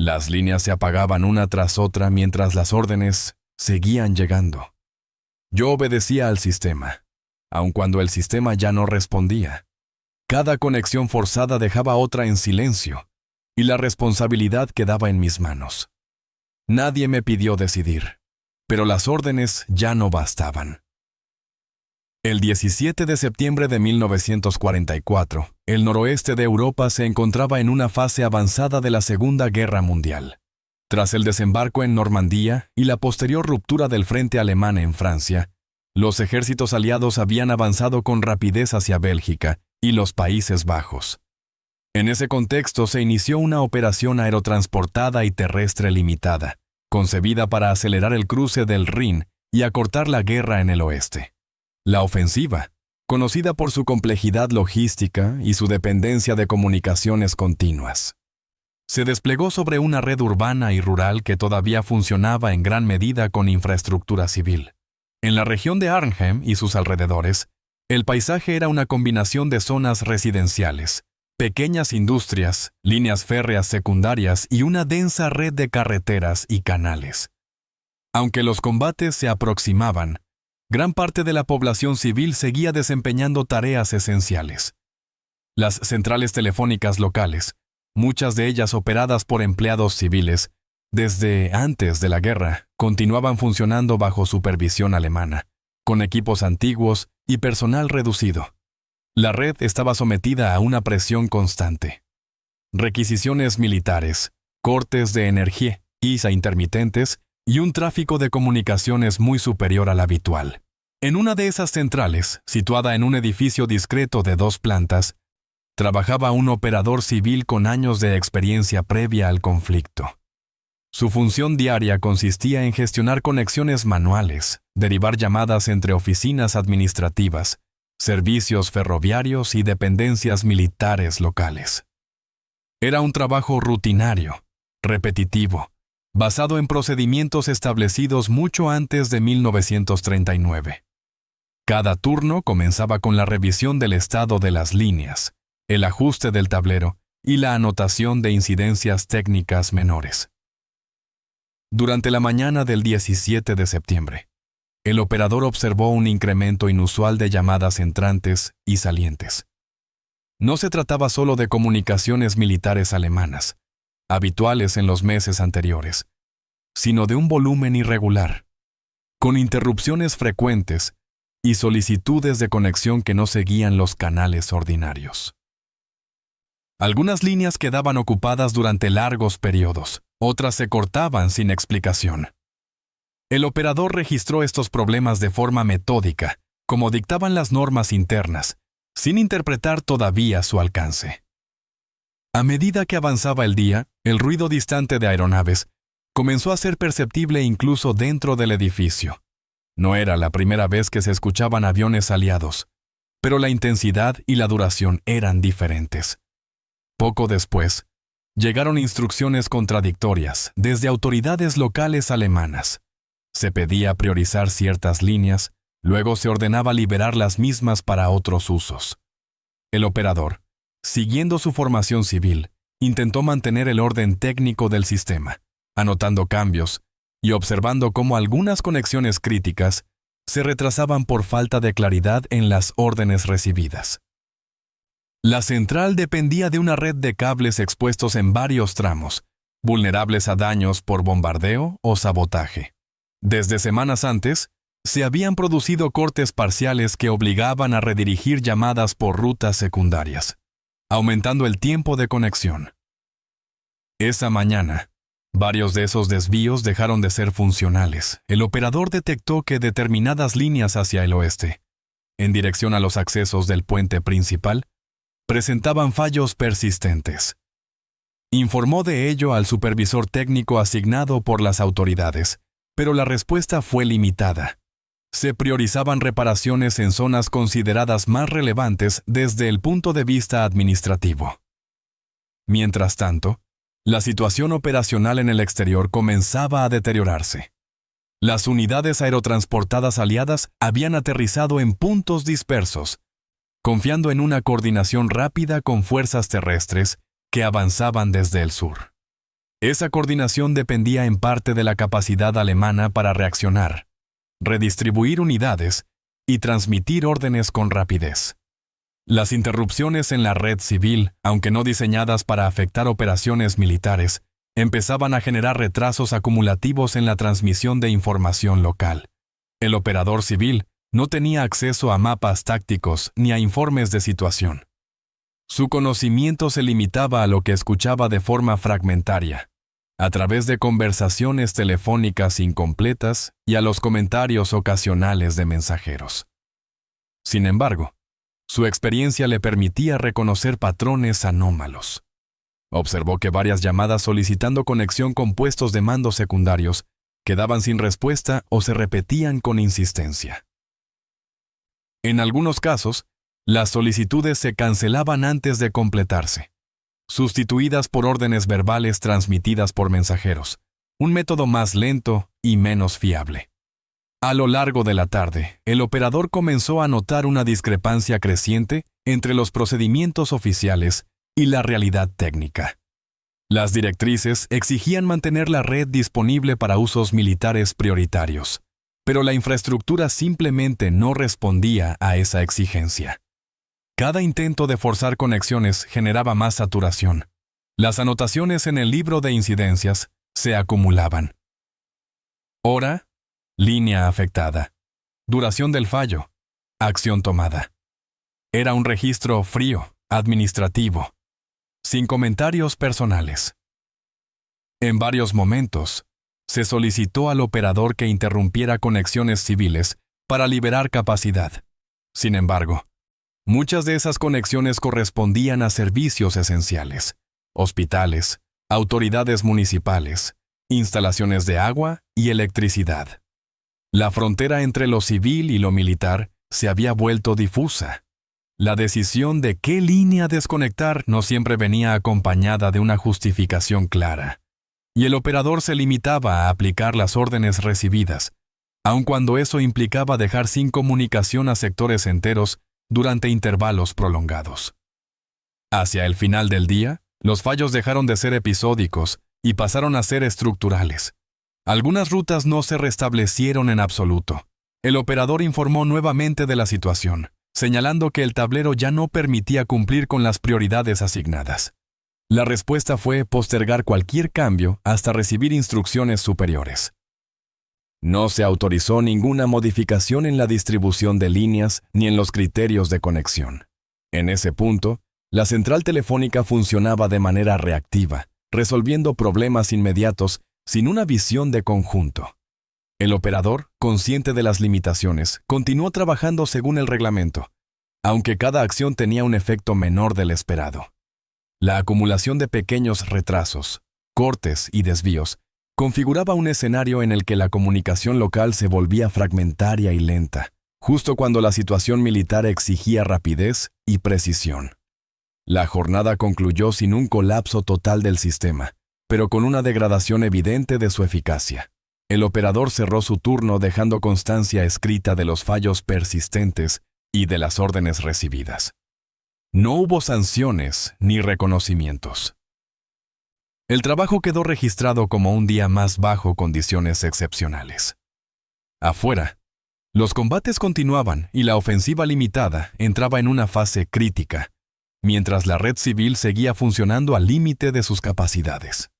Las líneas se apagaban una tras otra mientras las órdenes seguían llegando. Yo obedecía al sistema, aun cuando el sistema ya no respondía. Cada conexión forzada dejaba otra en silencio, y la responsabilidad quedaba en mis manos. Nadie me pidió decidir, pero las órdenes ya no bastaban. El 17 de septiembre de 1944, el noroeste de Europa se encontraba en una fase avanzada de la Segunda Guerra Mundial. Tras el desembarco en Normandía y la posterior ruptura del frente alemán en Francia, los ejércitos aliados habían avanzado con rapidez hacia Bélgica y los Países Bajos. En ese contexto se inició una operación aerotransportada y terrestre limitada, concebida para acelerar el cruce del Rin y acortar la guerra en el oeste. La ofensiva, conocida por su complejidad logística y su dependencia de comunicaciones continuas, se desplegó sobre una red urbana y rural que todavía funcionaba en gran medida con infraestructura civil. En la región de Arnhem y sus alrededores, el paisaje era una combinación de zonas residenciales, pequeñas industrias, líneas férreas secundarias y una densa red de carreteras y canales. Aunque los combates se aproximaban, gran parte de la población civil seguía desempeñando tareas esenciales. Las centrales telefónicas locales, muchas de ellas operadas por empleados civiles, desde antes de la guerra, continuaban funcionando bajo supervisión alemana, con equipos antiguos y personal reducido. La red estaba sometida a una presión constante. Requisiciones militares, cortes de energía, ISA intermitentes y un tráfico de comunicaciones muy superior al habitual. En una de esas centrales, situada en un edificio discreto de 2 plantas, trabajaba un operador civil con años de experiencia previa al conflicto. Su función diaria consistía en gestionar conexiones manuales, derivar llamadas entre oficinas administrativas, servicios ferroviarios y dependencias militares locales. Era un trabajo rutinario, repetitivo, basado en procedimientos establecidos mucho antes de 1939. Cada turno comenzaba con la revisión del estado de las líneas, el ajuste del tablero y la anotación de incidencias técnicas menores. Durante la mañana del 17 de septiembre, el operador observó un incremento inusual de llamadas entrantes y salientes. No se trataba solo de comunicaciones militares alemanas, habituales en los meses anteriores, sino de un volumen irregular, con interrupciones frecuentes y solicitudes de conexión que no seguían los canales ordinarios. Algunas líneas quedaban ocupadas durante largos periodos, otras se cortaban sin explicación. El operador registró estos problemas de forma metódica, como dictaban las normas internas, sin interpretar todavía su alcance. A medida que avanzaba el día, el ruido distante de aeronaves comenzó a ser perceptible incluso dentro del edificio. No era la primera vez que se escuchaban aviones aliados, pero la intensidad y la duración eran diferentes. Poco después, llegaron instrucciones contradictorias desde autoridades locales alemanas. Se pedía priorizar ciertas líneas, luego se ordenaba liberar las mismas para otros usos. El operador, siguiendo su formación civil, intentó mantener el orden técnico del sistema, anotando cambios y observando cómo algunas conexiones críticas se retrasaban por falta de claridad en las órdenes recibidas. La central dependía de una red de cables expuestos en varios tramos, vulnerables a daños por bombardeo o sabotaje. Desde semanas antes, se habían producido cortes parciales que obligaban a redirigir llamadas por rutas secundarias, aumentando el tiempo de conexión. Esa mañana, varios de esos desvíos dejaron de ser funcionales. El operador detectó que determinadas líneas hacia el oeste, en dirección a los accesos del puente principal, presentaban fallos persistentes. Informó de ello al supervisor técnico asignado por las autoridades, pero la respuesta fue limitada. Se priorizaban reparaciones en zonas consideradas más relevantes desde el punto de vista administrativo. Mientras tanto, la situación operacional en el exterior comenzaba a deteriorarse. Las unidades aerotransportadas aliadas habían aterrizado en puntos dispersos, confiando en una coordinación rápida con fuerzas terrestres que avanzaban desde el sur. Esa coordinación dependía en parte de la capacidad alemana para reaccionar, redistribuir unidades y transmitir órdenes con rapidez. Las interrupciones en la red civil, aunque no diseñadas para afectar operaciones militares, empezaban a generar retrasos acumulativos en la transmisión de información local. El operador civil no tenía acceso a mapas tácticos ni a informes de situación. Su conocimiento se limitaba a lo que escuchaba de forma fragmentaria, a través de conversaciones telefónicas incompletas y a los comentarios ocasionales de mensajeros. Sin embargo, su experiencia le permitía reconocer patrones anómalos. Observó que varias llamadas solicitando conexión con puestos de mando secundarios quedaban sin respuesta o se repetían con insistencia. En algunos casos, las solicitudes se cancelaban antes de completarse, sustituidas por órdenes verbales transmitidas por mensajeros, un método más lento y menos fiable. A lo largo de la tarde, el operador comenzó a notar una discrepancia creciente entre los procedimientos oficiales y la realidad técnica. Las directrices exigían mantener la red disponible para usos militares prioritarios, pero la infraestructura simplemente no respondía a esa exigencia. Cada intento de forzar conexiones generaba más saturación. Las anotaciones en el libro de incidencias se acumulaban. Hora, línea afectada. Duración del fallo, acción tomada. Era un registro frío, administrativo, sin comentarios personales. En varios momentos, se solicitó al operador que interrumpiera conexiones civiles para liberar capacidad. Sin embargo, muchas de esas conexiones correspondían a servicios esenciales, hospitales, autoridades municipales, instalaciones de agua y electricidad. La frontera entre lo civil y lo militar se había vuelto difusa. La decisión de qué línea desconectar no siempre venía acompañada de una justificación clara, y el operador se limitaba a aplicar las órdenes recibidas, aun cuando eso implicaba dejar sin comunicación a sectores enteros durante intervalos prolongados. Hacia el final del día, los fallos dejaron de ser episódicos y pasaron a ser estructurales. Algunas rutas no se restablecieron en absoluto. El operador informó nuevamente de la situación, señalando que el tablero ya no permitía cumplir con las prioridades asignadas. La respuesta fue postergar cualquier cambio hasta recibir instrucciones superiores. No se autorizó ninguna modificación en la distribución de líneas ni en los criterios de conexión. En ese punto, la central telefónica funcionaba de manera reactiva, resolviendo problemas inmediatos sin una visión de conjunto. El operador, consciente de las limitaciones, continuó trabajando según el reglamento, aunque cada acción tenía un efecto menor del esperado. La acumulación de pequeños retrasos, cortes y desvíos configuraba un escenario en el que la comunicación local se volvía fragmentaria y lenta, justo cuando la situación militar exigía rapidez y precisión. La jornada concluyó sin un colapso total del sistema, pero con una degradación evidente de su eficacia. El operador cerró su turno dejando constancia escrita de los fallos persistentes y de las órdenes recibidas. No hubo sanciones ni reconocimientos. El trabajo quedó registrado como un día más bajo condiciones excepcionales. Afuera, los combates continuaban y la ofensiva limitada entraba en una fase crítica, mientras la red civil seguía funcionando al límite de sus capacidades.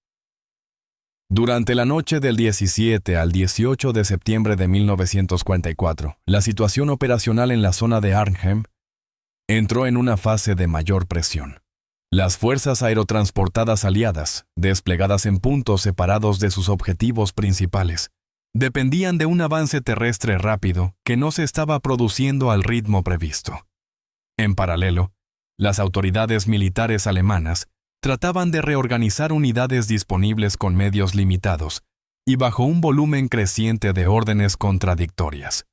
Durante la noche del 17 al 18 de septiembre de 1944, la situación operacional en la zona de Arnhem entró en una fase de mayor presión. Las fuerzas aerotransportadas aliadas, desplegadas en puntos separados de sus objetivos principales, dependían de un avance terrestre rápido que no se estaba produciendo al ritmo previsto. En paralelo, las autoridades militares alemanas trataban de reorganizar unidades disponibles con medios limitados y bajo un volumen creciente de órdenes contradictorias.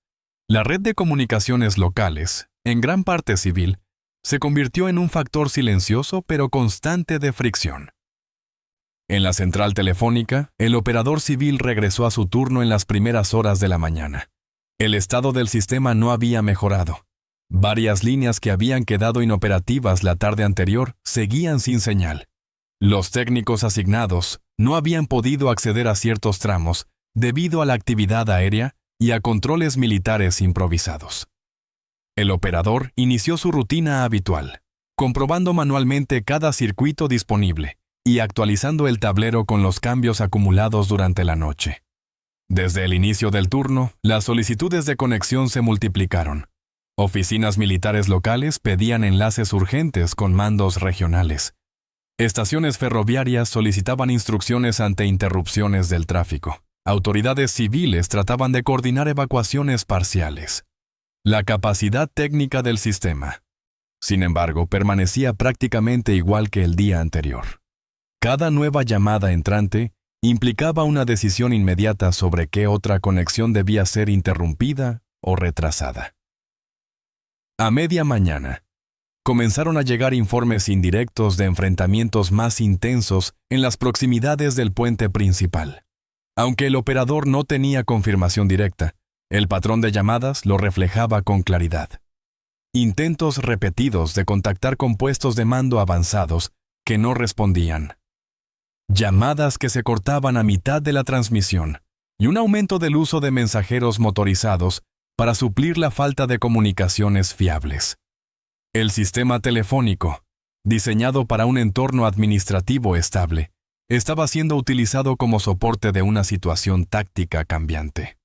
La red de comunicaciones locales, en gran parte civil, se convirtió en un factor silencioso pero constante de fricción. En la central telefónica, el operador civil regresó a su turno en las primeras horas de la mañana. El estado del sistema no había mejorado. Varias líneas que habían quedado inoperativas la tarde anterior seguían sin señal. Los técnicos asignados no habían podido acceder a ciertos tramos debido a la actividad aérea y a controles militares improvisados. El operador inició su rutina habitual, comprobando manualmente cada circuito disponible y actualizando el tablero con los cambios acumulados durante la noche. Desde el inicio del turno, las solicitudes de conexión se multiplicaron. Oficinas militares locales pedían enlaces urgentes con mandos regionales. Estaciones ferroviarias solicitaban instrucciones ante interrupciones del tráfico. Autoridades civiles trataban de coordinar evacuaciones parciales. La capacidad técnica del sistema, sin embargo, permanecía prácticamente igual que el día anterior. Cada nueva llamada entrante implicaba una decisión inmediata sobre qué otra conexión debía ser interrumpida o retrasada. A media mañana, comenzaron a llegar informes indirectos de enfrentamientos más intensos en las proximidades del puente principal. Aunque el operador no tenía confirmación directa, el patrón de llamadas lo reflejaba con claridad. Intentos repetidos de contactar con puestos de mando avanzados que no respondían. Llamadas que se cortaban a mitad de la transmisión y un aumento del uso de mensajeros motorizados para suplir la falta de comunicaciones fiables. El sistema telefónico, diseñado para un entorno administrativo estable, estaba siendo utilizado como soporte de una situación táctica cambiante.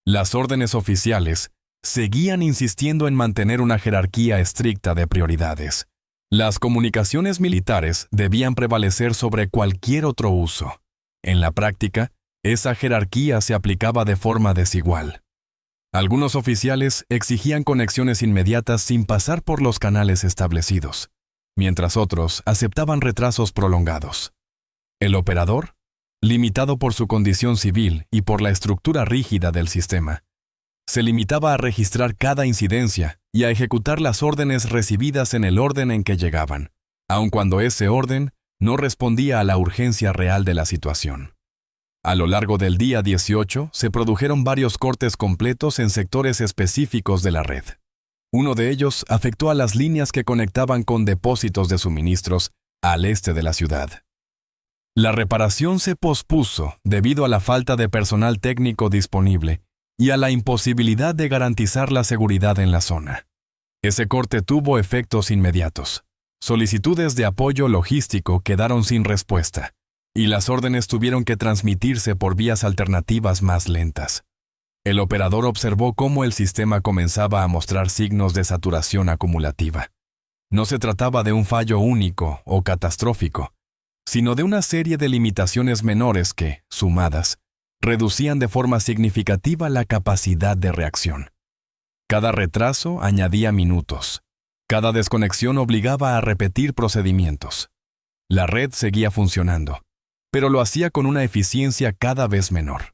Las órdenes oficiales seguían insistiendo en mantener una jerarquía estricta de prioridades. Las comunicaciones militares debían prevalecer sobre cualquier otro uso. En la práctica, esa jerarquía se aplicaba de forma desigual. Algunos oficiales exigían conexiones inmediatas sin pasar por los canales establecidos, mientras otros aceptaban retrasos prolongados. El operador, limitado por su condición civil y por la estructura rígida del sistema, se limitaba a registrar cada incidencia y a ejecutar las órdenes recibidas en el orden en que llegaban, aun cuando ese orden no respondía a la urgencia real de la situación. A lo largo del día 18 se produjeron varios cortes completos en sectores específicos de la red. Uno de ellos afectó a las líneas que conectaban con depósitos de suministros al este de la ciudad. La reparación se pospuso debido a la falta de personal técnico disponible y a la imposibilidad de garantizar la seguridad en la zona. Ese corte tuvo efectos inmediatos. Solicitudes de apoyo logístico quedaron sin respuesta, y las órdenes tuvieron que transmitirse por vías alternativas más lentas. El operador observó cómo el sistema comenzaba a mostrar signos de saturación acumulativa. No se trataba de un fallo único o catastrófico, sino de una serie de limitaciones menores que, sumadas, reducían de forma significativa la capacidad de reacción. Cada retraso añadía minutos. Cada desconexión obligaba a repetir procedimientos. La red seguía funcionando, pero lo hacía con una eficiencia cada vez menor.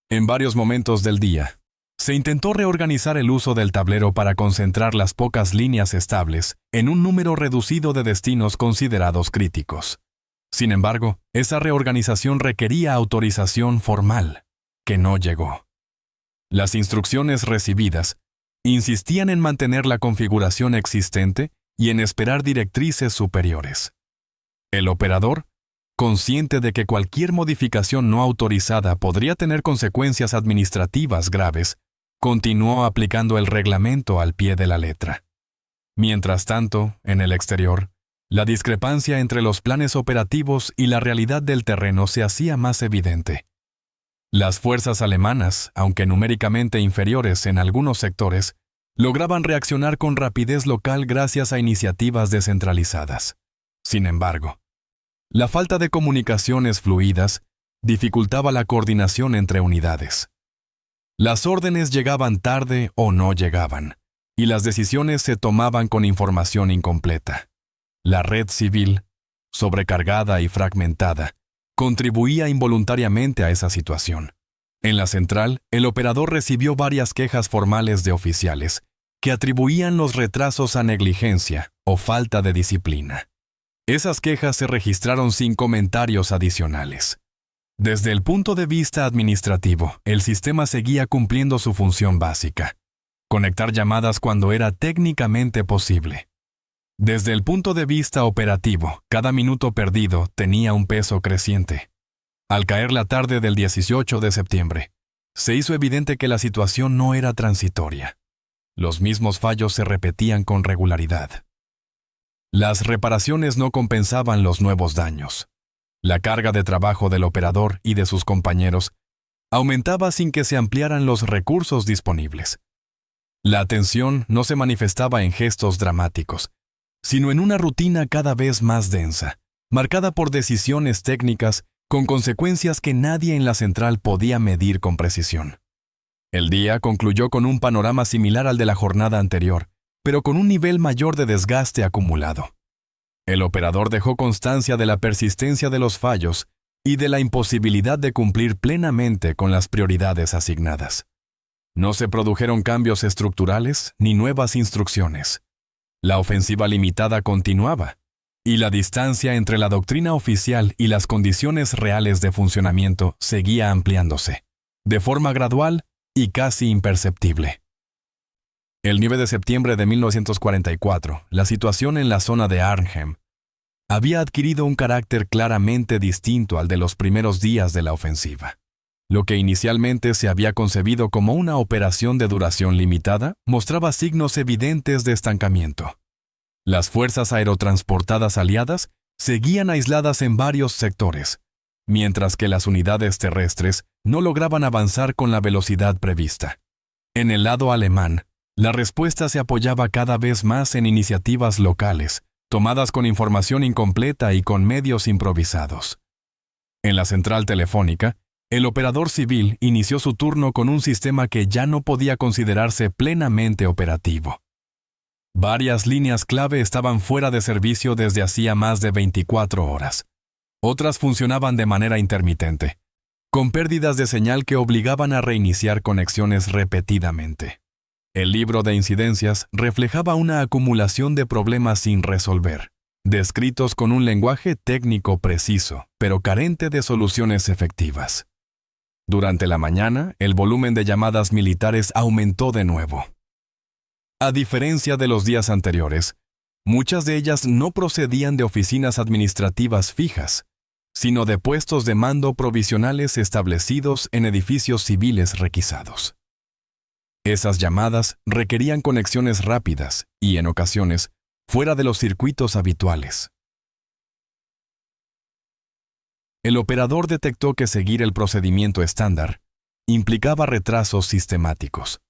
En varios momentos del día, se intentó reorganizar el uso del tablero para concentrar las pocas líneas estables en un número reducido de destinos considerados críticos. Sin embargo, esa reorganización requería autorización formal, que no llegó. Las instrucciones recibidas insistían en mantener la configuración existente y en esperar directrices superiores. El operador, consciente de que cualquier modificación no autorizada podría tener consecuencias administrativas graves, continuó aplicando el reglamento al pie de la letra. Mientras tanto, en el exterior, la discrepancia entre los planes operativos y la realidad del terreno se hacía más evidente. Las fuerzas alemanas, aunque numéricamente inferiores en algunos sectores, lograban reaccionar con rapidez local gracias a iniciativas descentralizadas. Sin embargo, la falta de comunicaciones fluidas dificultaba la coordinación entre unidades. Las órdenes llegaban tarde o no llegaban, y las decisiones se tomaban con información incompleta. La red civil, sobrecargada y fragmentada, contribuía involuntariamente a esa situación. En la central, el operador recibió varias quejas formales de oficiales que atribuían los retrasos a negligencia o falta de disciplina. Esas quejas se registraron sin comentarios adicionales. Desde el punto de vista administrativo, el sistema seguía cumpliendo su función básica: conectar llamadas cuando era técnicamente posible. Desde el punto de vista operativo, cada minuto perdido tenía un peso creciente. Al caer la tarde del 18 de septiembre, se hizo evidente que la situación no era transitoria. Los mismos fallos se repetían con regularidad. Las reparaciones no compensaban los nuevos daños. La carga de trabajo del operador y de sus compañeros aumentaba sin que se ampliaran los recursos disponibles. La atención no se manifestaba en gestos dramáticos, sino en una rutina cada vez más densa, marcada por decisiones técnicas con consecuencias que nadie en la central podía medir con precisión. El día concluyó con un panorama similar al de la jornada anterior, pero con un nivel mayor de desgaste acumulado. El operador dejó constancia de la persistencia de los fallos y de la imposibilidad de cumplir plenamente con las prioridades asignadas. No se produjeron cambios estructurales ni nuevas instrucciones. La ofensiva limitada continuaba, y la distancia entre la doctrina oficial y las condiciones reales de funcionamiento seguía ampliándose, de forma gradual y casi imperceptible. El 9 de septiembre de 1944, la situación en la zona de Arnhem había adquirido un carácter claramente distinto al de los primeros días de la ofensiva. Lo que inicialmente se había concebido como una operación de duración limitada mostraba signos evidentes de estancamiento. Las fuerzas aerotransportadas aliadas seguían aisladas en varios sectores, mientras que las unidades terrestres no lograban avanzar con la velocidad prevista. En el lado alemán, la respuesta se apoyaba cada vez más en iniciativas locales, tomadas con información incompleta y con medios improvisados. En la central telefónica, el operador civil inició su turno con un sistema que ya no podía considerarse plenamente operativo. Varias líneas clave estaban fuera de servicio desde hacía más de 24 horas. Otras funcionaban de manera intermitente, con pérdidas de señal que obligaban a reiniciar conexiones repetidamente. El libro de incidencias reflejaba una acumulación de problemas sin resolver, descritos con un lenguaje técnico preciso, pero carente de soluciones efectivas. Durante la mañana, el volumen de llamadas militares aumentó de nuevo. A diferencia de los días anteriores, muchas de ellas no procedían de oficinas administrativas fijas, sino de puestos de mando provisionales establecidos en edificios civiles requisados. Esas llamadas requerían conexiones rápidas y, en ocasiones, fuera de los circuitos habituales. El operador detectó que seguir el procedimiento estándar implicaba retrasos sistemáticos.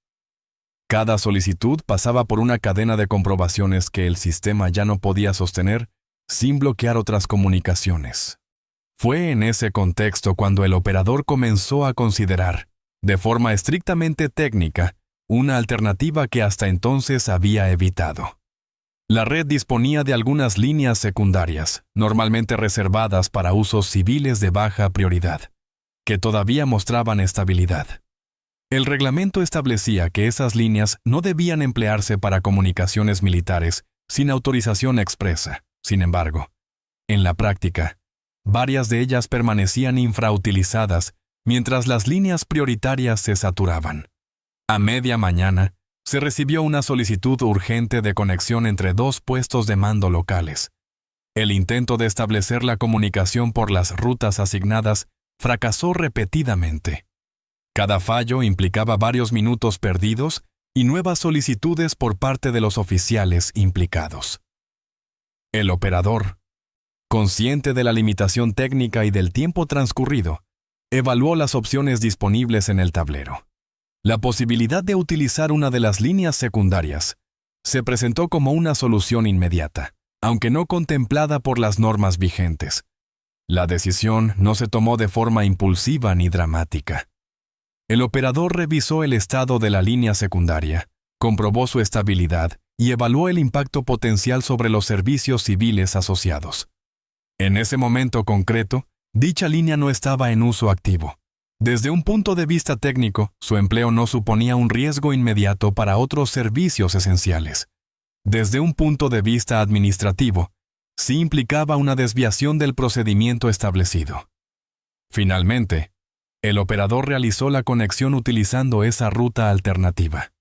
Cada solicitud pasaba por una cadena de comprobaciones que el sistema ya no podía sostener sin bloquear otras comunicaciones. Fue en ese contexto cuando el operador comenzó a considerar, de forma estrictamente técnica, una alternativa que hasta entonces había evitado. La red disponía de algunas líneas secundarias, normalmente reservadas para usos civiles de baja prioridad, que todavía mostraban estabilidad. El reglamento establecía que esas líneas no debían emplearse para comunicaciones militares sin autorización expresa. Sin embargo, en la práctica, varias de ellas permanecían infrautilizadas mientras las líneas prioritarias se saturaban. A media mañana, se recibió una solicitud urgente de conexión entre dos puestos de mando locales. El intento de establecer la comunicación por las rutas asignadas fracasó repetidamente. Cada fallo implicaba varios minutos perdidos y nuevas solicitudes por parte de los oficiales implicados. El operador, consciente de la limitación técnica y del tiempo transcurrido, evaluó las opciones disponibles en el tablero. La posibilidad de utilizar una de las líneas secundarias se presentó como una solución inmediata, aunque no contemplada por las normas vigentes. La decisión no se tomó de forma impulsiva ni dramática. El operador revisó el estado de la línea secundaria, comprobó su estabilidad y evaluó el impacto potencial sobre los servicios civiles asociados. En ese momento concreto, dicha línea no estaba en uso activo. Desde un punto de vista técnico, su empleo no suponía un riesgo inmediato para otros servicios esenciales. Desde un punto de vista administrativo, sí implicaba una desviación del procedimiento establecido. Finalmente, el operador realizó la conexión utilizando esa ruta alternativa.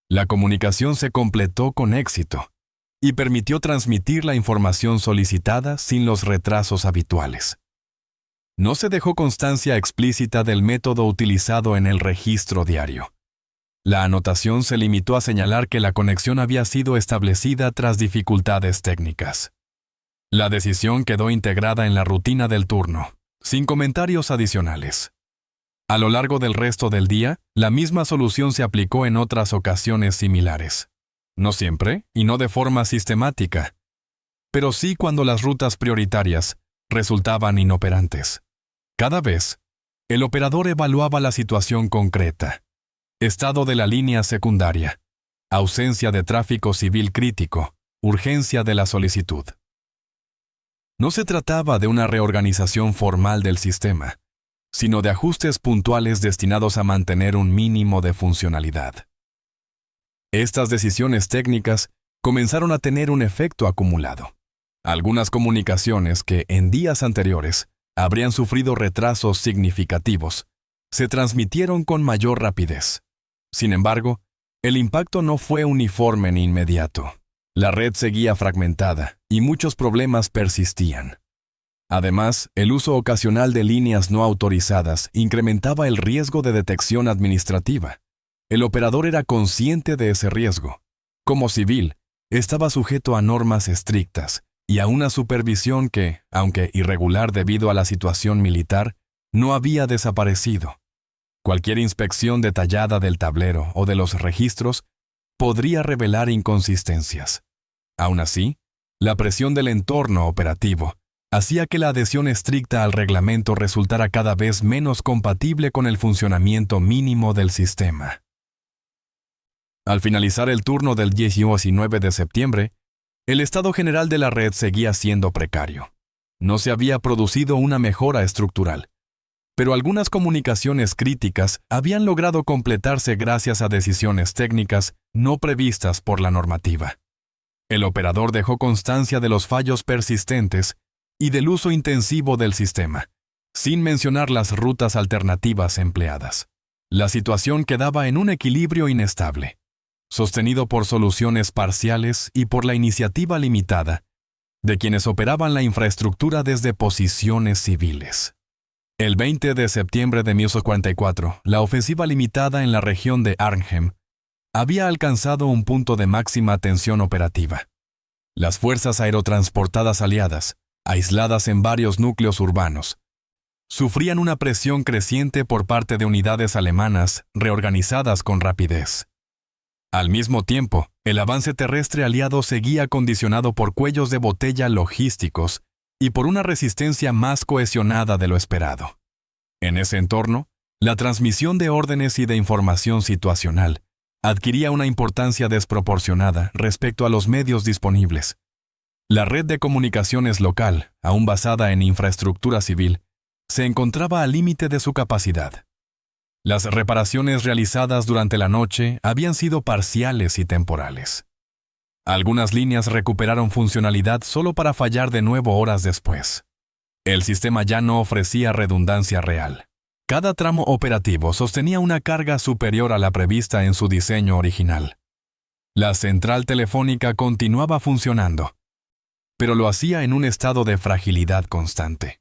La comunicación se completó con éxito, y permitió transmitir la información solicitada sin los retrasos habituales. No se dejó constancia explícita del método utilizado en el registro diario. La anotación se limitó a señalar que la conexión había sido establecida tras dificultades técnicas. La decisión quedó integrada en la rutina del turno, sin comentarios adicionales. A lo largo del resto del día, la misma solución se aplicó en otras ocasiones similares. No siempre, y no de forma sistemática, pero sí cuando las rutas prioritarias resultaban inoperantes. Cada vez, el operador evaluaba la situación concreta: estado de la línea secundaria, ausencia de tráfico civil crítico, urgencia de la solicitud. No se trataba de una reorganización formal del sistema, sino de ajustes puntuales destinados a mantener un mínimo de funcionalidad. Estas decisiones técnicas comenzaron a tener un efecto acumulado. Algunas comunicaciones que, en días anteriores, habrían sufrido retrasos significativos, se transmitieron con mayor rapidez. Sin embargo, el impacto no fue uniforme ni inmediato. La red seguía fragmentada y muchos problemas persistían. Además, el uso ocasional de líneas no autorizadas incrementaba el riesgo de detección administrativa. El operador era consciente de ese riesgo. Como civil, estaba sujeto a normas estrictas y a una supervisión que, aunque irregular debido a la situación militar, no había desaparecido. Cualquier inspección detallada del tablero o de los registros podría revelar inconsistencias. Aún así, la presión del entorno operativo hacía que la adhesión estricta al reglamento resultara cada vez menos compatible con el funcionamiento mínimo del sistema. Al finalizar el turno del 19 de septiembre, el estado general de la red seguía siendo precario. No se había producido una mejora estructural, pero algunas comunicaciones críticas habían logrado completarse gracias a decisiones técnicas no previstas por la normativa. El operador dejó constancia de los fallos persistentes y del uso intensivo del sistema, sin mencionar las rutas alternativas empleadas. La situación quedaba en un equilibrio inestable, sostenido por soluciones parciales y por la iniciativa limitada de quienes operaban la infraestructura desde posiciones civiles. El 20 de septiembre de 1944, la ofensiva limitada en la región de Arnhem había alcanzado un punto de máxima tensión operativa. Las fuerzas aerotransportadas aliadas, aisladas en varios núcleos urbanos, sufrían una presión creciente por parte de unidades alemanas reorganizadas con rapidez. Al mismo tiempo, el avance terrestre aliado seguía condicionado por cuellos de botella logísticos y por una resistencia más cohesionada de lo esperado. En ese entorno, la transmisión de órdenes y de información situacional adquiría una importancia desproporcionada respecto a los medios disponibles. La red de comunicaciones local, aún basada en infraestructura civil, se encontraba al límite de su capacidad. Las reparaciones realizadas durante la noche habían sido parciales y temporales. Algunas líneas recuperaron funcionalidad solo para fallar de nuevo horas después. El sistema ya no ofrecía redundancia real. Cada tramo operativo sostenía una carga superior a la prevista en su diseño original. La central telefónica continuaba funcionando, pero lo hacía en un estado de fragilidad constante.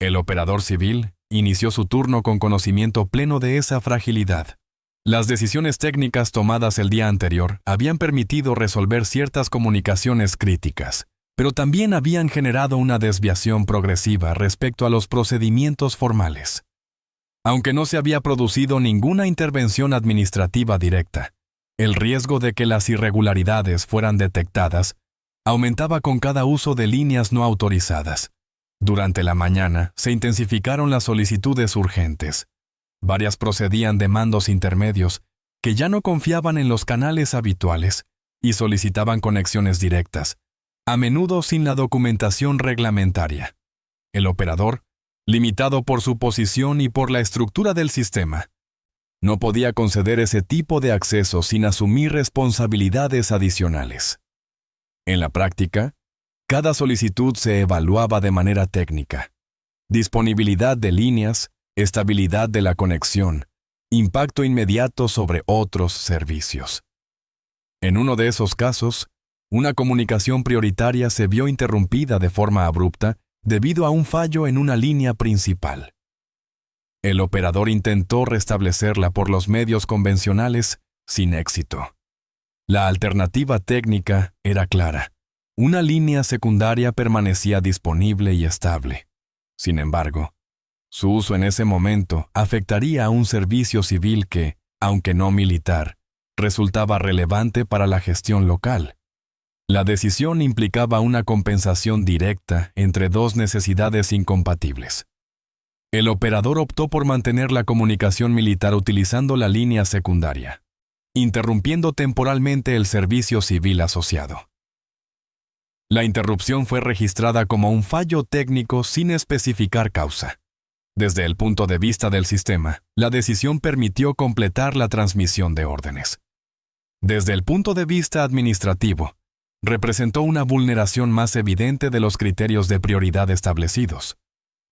El operador civil inició su turno con conocimiento pleno de esa fragilidad. Las decisiones técnicas tomadas el día anterior habían permitido resolver ciertas comunicaciones críticas, pero también habían generado una desviación progresiva respecto a los procedimientos formales. Aunque no se había producido ninguna intervención administrativa directa, el riesgo de que las irregularidades fueran detectadas aumentaba con cada uso de líneas no autorizadas. Durante la mañana se intensificaron las solicitudes urgentes. Varias procedían de mandos intermedios que ya no confiaban en los canales habituales y solicitaban conexiones directas, a menudo sin la documentación reglamentaria. El operador, limitado por su posición y por la estructura del sistema, no podía conceder ese tipo de acceso sin asumir responsabilidades adicionales. En la práctica, cada solicitud se evaluaba de manera técnica. Disponibilidad de líneas, estabilidad de la conexión, impacto inmediato sobre otros servicios. En uno de esos casos, una comunicación prioritaria se vio interrumpida de forma abrupta debido a un fallo en una línea principal. El operador intentó restablecerla por los medios convencionales sin éxito. La alternativa técnica era clara. Una línea secundaria permanecía disponible y estable. Sin embargo, su uso en ese momento afectaría a un servicio civil que, aunque no militar, resultaba relevante para la gestión local. La decisión implicaba una compensación directa entre dos necesidades incompatibles. El operador optó por mantener la comunicación militar utilizando la línea secundaria, interrumpiendo temporalmente el servicio civil asociado. La interrupción fue registrada como un fallo técnico sin especificar causa. Desde el punto de vista del sistema, la decisión permitió completar la transmisión de órdenes. Desde el punto de vista administrativo, representó una vulneración más evidente de los criterios de prioridad establecidos.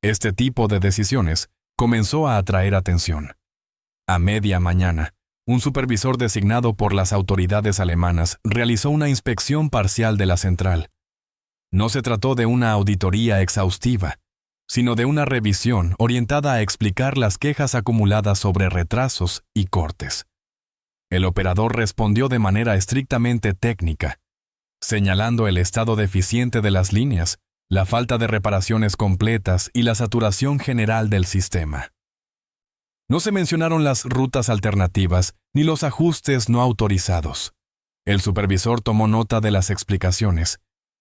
Este tipo de decisiones comenzó a atraer atención. A media mañana, un supervisor designado por las autoridades alemanas realizó una inspección parcial de la central. No se trató de una auditoría exhaustiva, sino de una revisión orientada a explicar las quejas acumuladas sobre retrasos y cortes. El operador respondió de manera estrictamente técnica, señalando el estado deficiente de las líneas, la falta de reparaciones completas y la saturación general del sistema. No se mencionaron las rutas alternativas ni los ajustes no autorizados. El supervisor tomó nota de las explicaciones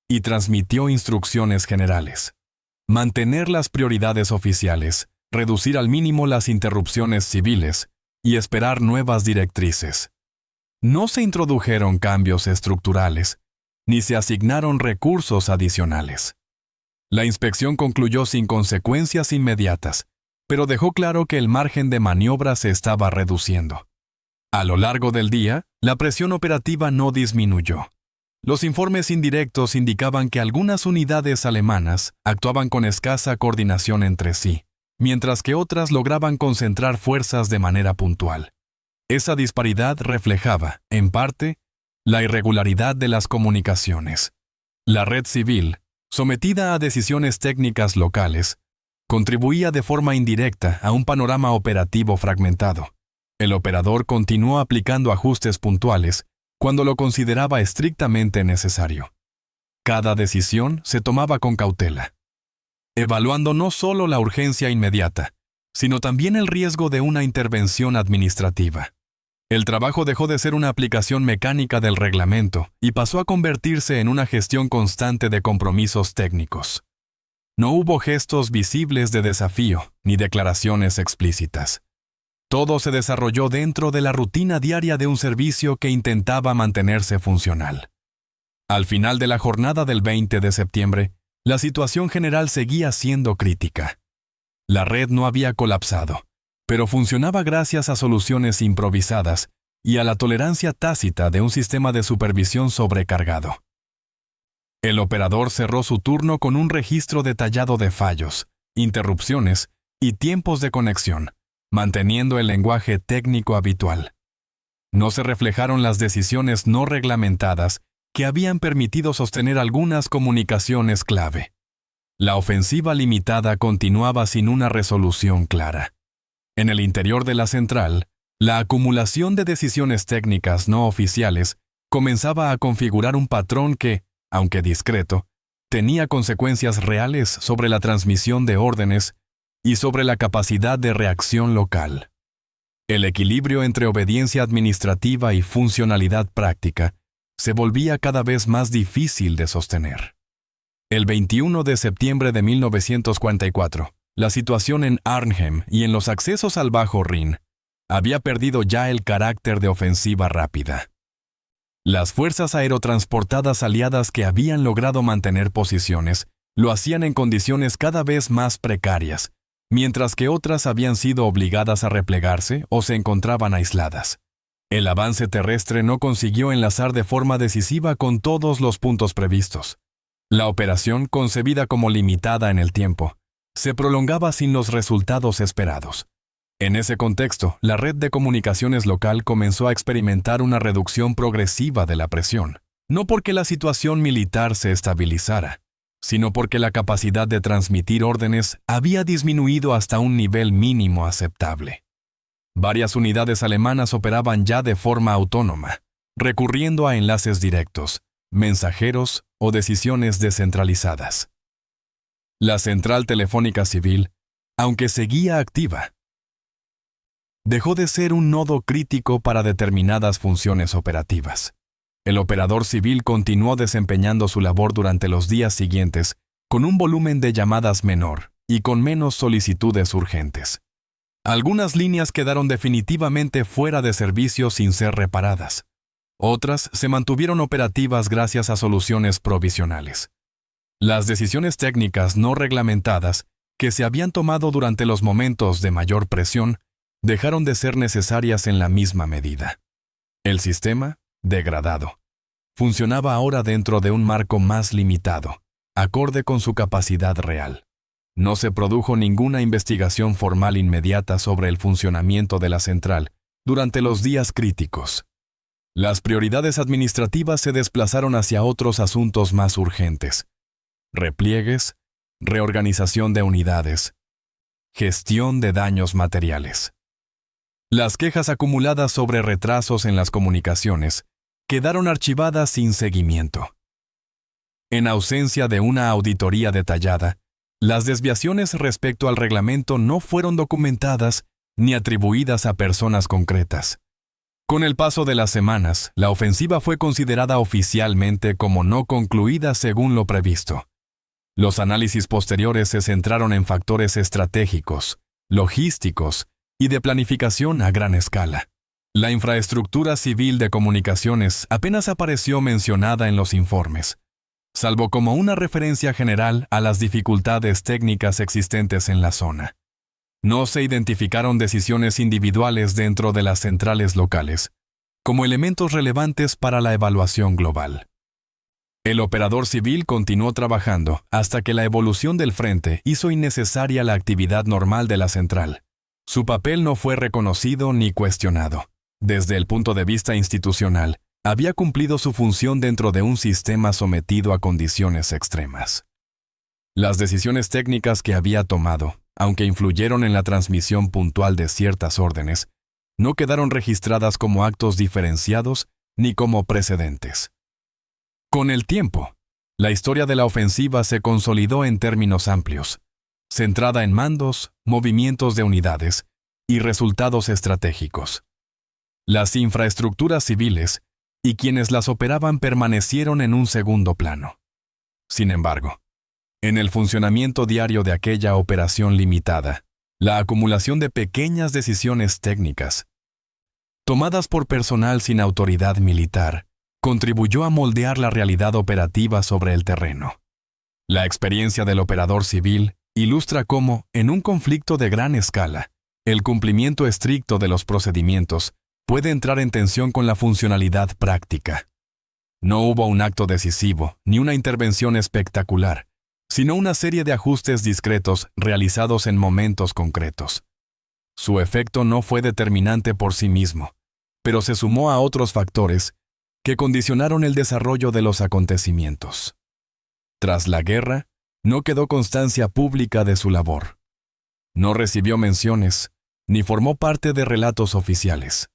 y transmitió instrucciones generales. Mantener las prioridades oficiales, reducir al mínimo las interrupciones civiles y esperar nuevas directrices. No se introdujeron cambios estructurales, ni se asignaron recursos adicionales. La inspección concluyó sin consecuencias inmediatas, pero dejó claro que el margen de maniobra se estaba reduciendo. A lo largo del día, la presión operativa no disminuyó. Los informes indirectos indicaban que algunas unidades alemanas actuaban con escasa coordinación entre sí, mientras que otras lograban concentrar fuerzas de manera puntual. Esa disparidad reflejaba, en parte, la irregularidad de las comunicaciones. La red civil, sometida a decisiones técnicas locales, contribuía de forma indirecta a un panorama operativo fragmentado. El operador continuó aplicando ajustes puntuales cuando lo consideraba estrictamente necesario. Cada decisión se tomaba con cautela, evaluando no solo la urgencia inmediata, sino también el riesgo de una intervención administrativa. El trabajo dejó de ser una aplicación mecánica del reglamento y pasó a convertirse en una gestión constante de compromisos técnicos. No hubo gestos visibles de desafío ni declaraciones explícitas. Todo se desarrolló dentro de la rutina diaria de un servicio que intentaba mantenerse funcional. Al final de la jornada del 20 de septiembre, la situación general seguía siendo crítica. La red no había colapsado, pero funcionaba gracias a soluciones improvisadas y a la tolerancia tácita de un sistema de supervisión sobrecargado. El operador cerró su turno con un registro detallado de fallos, interrupciones y tiempos de conexión, manteniendo el lenguaje técnico habitual. No se reflejaron las decisiones no reglamentadas que habían permitido sostener algunas comunicaciones clave. La ofensiva limitada continuaba sin una resolución clara. En el interior de la central, la acumulación de decisiones técnicas no oficiales comenzaba a configurar un patrón que, aunque discreto, tenía consecuencias reales sobre la transmisión de órdenes y sobre la capacidad de reacción local. El equilibrio entre obediencia administrativa y funcionalidad práctica se volvía cada vez más difícil de sostener. El 21 de septiembre de 1944, la situación en Arnhem y en los accesos al Bajo Rin había perdido ya el carácter de ofensiva rápida. Las fuerzas aerotransportadas aliadas que habían logrado mantener posiciones lo hacían en condiciones cada vez más precarias, mientras que otras habían sido obligadas a replegarse o se encontraban aisladas. El avance terrestre no consiguió enlazar de forma decisiva con todos los puntos previstos. La operación, concebida como limitada en el tiempo, se prolongaba sin los resultados esperados. En ese contexto, la red de comunicaciones local comenzó a experimentar una reducción progresiva de la presión. no porque la situación militar se estabilizara, sino porque la capacidad de transmitir órdenes había disminuido hasta un nivel mínimo aceptable. Varias unidades alemanas operaban ya de forma autónoma, recurriendo a enlaces directos, mensajeros o decisiones descentralizadas. La central telefónica civil, aunque seguía activa, dejó de ser un nodo crítico para determinadas funciones operativas. El operador civil continuó desempeñando su labor durante los días siguientes, con un volumen de llamadas menor y con menos solicitudes urgentes. Algunas líneas quedaron definitivamente fuera de servicio sin ser reparadas. Otras se mantuvieron operativas gracias a soluciones provisionales. Las decisiones técnicas no reglamentadas que se habían tomado durante los momentos de mayor presión dejaron de ser necesarias en la misma medida. El sistema, degradado, funcionaba ahora dentro de un marco más limitado, acorde con su capacidad real. No se produjo ninguna investigación formal inmediata sobre el funcionamiento de la central durante los días críticos. Las prioridades administrativas se desplazaron hacia otros asuntos más urgentes: repliegues, reorganización de unidades, gestión de daños materiales. Las quejas acumuladas sobre retrasos en las comunicaciones quedaron archivadas sin seguimiento. En ausencia de una auditoría detallada, las desviaciones respecto al reglamento no fueron documentadas ni atribuidas a personas concretas. Con el paso de las semanas, la ofensiva fue considerada oficialmente como no concluida según lo previsto. Los análisis posteriores se centraron en factores estratégicos, logísticos y de planificación a gran escala. La infraestructura civil de comunicaciones apenas apareció mencionada en los informes, salvo como una referencia general a las dificultades técnicas existentes en la zona. No se identificaron decisiones individuales dentro de las centrales locales, como elementos relevantes para la evaluación global. El operador civil continuó trabajando hasta que la evolución del frente hizo innecesaria la actividad normal de la central. Su papel no fue reconocido ni cuestionado. Desde el punto de vista institucional, había cumplido su función dentro de un sistema sometido a condiciones extremas. Las decisiones técnicas que había tomado, aunque influyeron en la transmisión puntual de ciertas órdenes, no quedaron registradas como actos diferenciados ni como precedentes. Con el tiempo, la historia de la ofensiva se consolidó en términos amplios, centrada en mandos, movimientos de unidades y resultados estratégicos. Las infraestructuras civiles y quienes las operaban permanecieron en un segundo plano. Sin embargo, en el funcionamiento diario de aquella operación limitada, la acumulación de pequeñas decisiones técnicas, tomadas por personal sin autoridad militar, contribuyó a moldear la realidad operativa sobre el terreno. La experiencia del operador civil ilustra cómo, en un conflicto de gran escala, el cumplimiento estricto de los procedimientos puede entrar en tensión con la funcionalidad práctica. No hubo un acto decisivo ni una intervención espectacular, sino una serie de ajustes discretos realizados en momentos concretos. Su efecto no fue determinante por sí mismo, pero se sumó a otros factores que condicionaron el desarrollo de los acontecimientos. Tras la guerra, no quedó constancia pública de su labor. No recibió menciones, ni formó parte de relatos oficiales.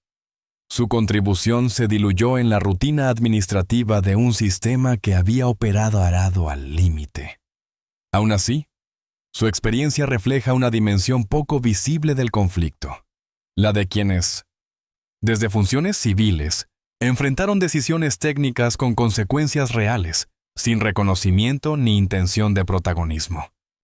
Su contribución se diluyó en la rutina administrativa de un sistema que había operado arado al límite. Aún así, su experiencia refleja una dimensión poco visible del conflicto, la de quienes, desde funciones civiles, enfrentaron decisiones técnicas con consecuencias reales, sin reconocimiento ni intención de protagonismo.